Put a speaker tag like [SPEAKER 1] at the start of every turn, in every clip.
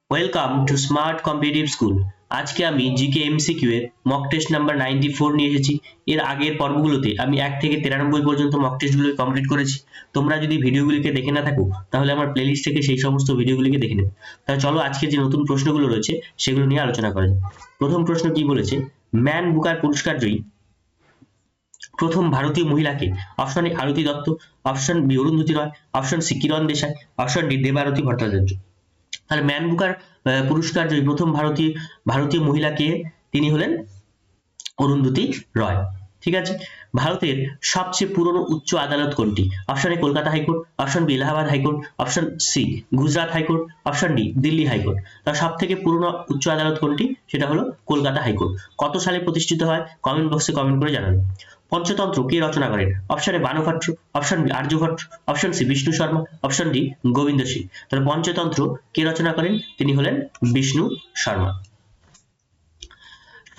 [SPEAKER 1] Welcome to smart competitive school. আজকে আমি GK MCQ এর মক টেস্ট নাম্বার 94 নিয়ে এসেছি। এর আগের পর্বগুলোতে আমি 1 থেকে 93 পর্যন্ত মক টেস্টগুলো কমপ্লিট করেছি। তোমরা যদি ভিডিওগুলিকে দেখে না থাকো তাহলে আমার প্লেলিস্ট থেকে সেই সমস্ত ভিডিওগুলিকে দেখে নেবে। তাহলে চলো আজকে যে নতুন প্রশ্নগুলো রয়েছে সেগুলো নিয়ে আলোচনা করা যাক। প্রথম প্রশ্ন কি বলেছে, ম্যান বুকার পুরস্কার জয়ী প্রথম ভারতীয় মহিলাকে? Option A Arati Dutta, option B Arundhati Roy, option C Kiran Desai, option D Debarati Bhattacharya. তাহলে ম্যান বুকার পুরস্কার জয়ী প্রথম ভারতীয় মহিলাকে? তিনি হলেন অরুন্ধতী রয়। ঠিক আছে। ভারতের সবচেয়ে পুরনো উচ্চ আদালত কোনটি? Option A Kolkata high court, option B Allahabad high court, option C Gujarat high court, option D Delhi high court. তার সব থেকে পুরনো উচ্চ আদালত কোনটি? সেটা হলো কলকাতা হাইকোর্ট। কত সালে প্রতিষ্ঠিত হয়? কমেন্ট বক্সে কমেন্ট করে জানাবেন। পঞ্চতন্ত্র কে রচনা করেন? Option A Banabhatta, option B Aryabhata, option C Vishnu Sharma, option D Govind Singh. তাহলে পঞ্চতন্ত্র কে রচনা করেন? তিনি হলেন বিষ্ণু শর্মা।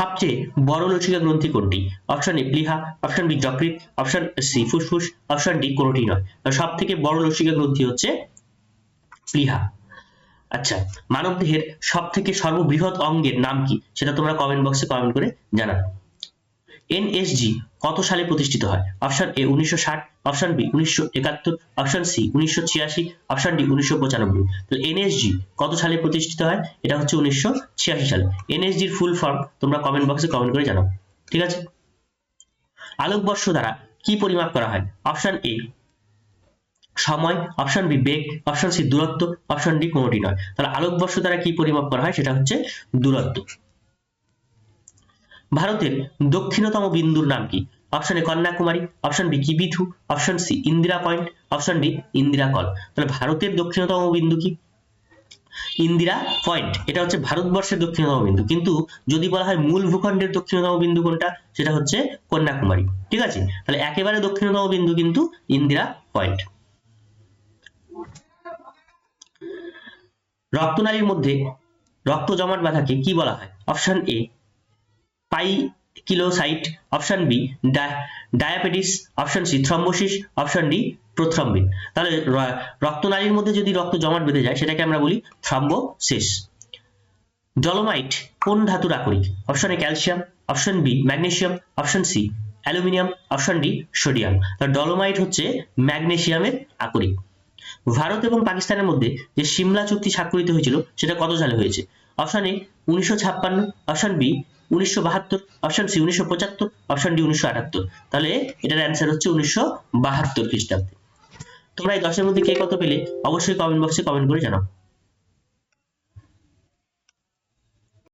[SPEAKER 1] সবচেয়ে বড় লসিকা গ্রন্থি কোনটি? অপশন এ প্লীহা, অপশন বি যকৃৎ, অপশন সি ফুসফুস, অপশন ডি কোনটি নয়। সব থেকে বড় লসিকা গ্রন্থি হচ্ছে প্লীহা। আচ্ছা, মানবদেহের সব থেকে সর্ববৃহৎ অঙ্গের নাম কি? সেটা তোমরা কমেন্ট বক্সে কমেন্ট করে জানাবে। এনএসজি কত সালে প্রতিষ্ঠিত হয়? Option A 1960, option B 1971, option C 1986, option D 1995। তাহলে এনএসজি কত সালে প্রতিষ্ঠিত হয়? এটা হচ্ছে 1986 সালে। এনএসজির ফুল ফর্ম তোমরা কমেন্ট বক্সে কমেন্ট করে জানাও। ঠিক আছে। আলোকবর্ষ দ্বারা কি পরিমাপ করা হয়? অপশন এ সময়, অপশন বি বেগ, অপশন সি দূরত্ব, অপশন ডি কোনটি নয়। তাহলে আলোকবর্ষ দ্বারা কি পরিমাপ করা হয়? সেটা হচ্ছে দূরত্ব। ভারতের দক্ষিণতম বিন্দুর নাম কি? Option A Kanyakumari, option B Kibithu, option C Indira point, option D Indira col. তাহলে ভারতের দক্ষিণতম বিন্দু কি? ইন্দিরা পয়েন্ট। এটা হচ্ছে ভারতবর্ষের দক্ষিণতম বিন্দু, কিন্তু যদি বলা হয় মূল ভূখণ্ডের দক্ষিণতম বিন্দু কোনটা, সেটা হচ্ছে কন্যাকুমারী। ঠিক আছে। তাহলে একেবারে দক্ষিণতম বিন্দু কিন্তু ইন্দিরা পয়েন্ট। রক্তনালীর মধ্যে রক্ত জমাট বাঁধাকে কি বলা হয়? Option A poikilocyte, option B diabetes, option C thrombosis, option D prothrombin. তাহলে রক্তনালীর মধ্যে যদি রক্ত জমাট বেঁধে যায় সেটাকে আমরা বলি থ্রম্বোসিস। ডলোমাইট কোন ধাতুর আকরিক? Option A calcium, option B magnesium, option C aluminium, option D sodium. তাহলে ডলোমাইট হচ্ছে ম্যাগনেসিয়ামের আকরিক। ভারত এবং পাকিস্তানের মধ্যে যে সিমলা চুক্তি স্বাক্ষরিত হয়েছিল সেটা কত সালে হয়েছে? Option A 1956, option B 1972, option C 1975, option D 1978। তাহলে এটার অ্যান্সার হচ্ছে 1972 খ্রিস্টাব্দে। তোমরা এই 10 এর মধ্যে কে কত পেলে অবশ্যই কমেন্ট বক্সে কমেন্ট করে জানাও।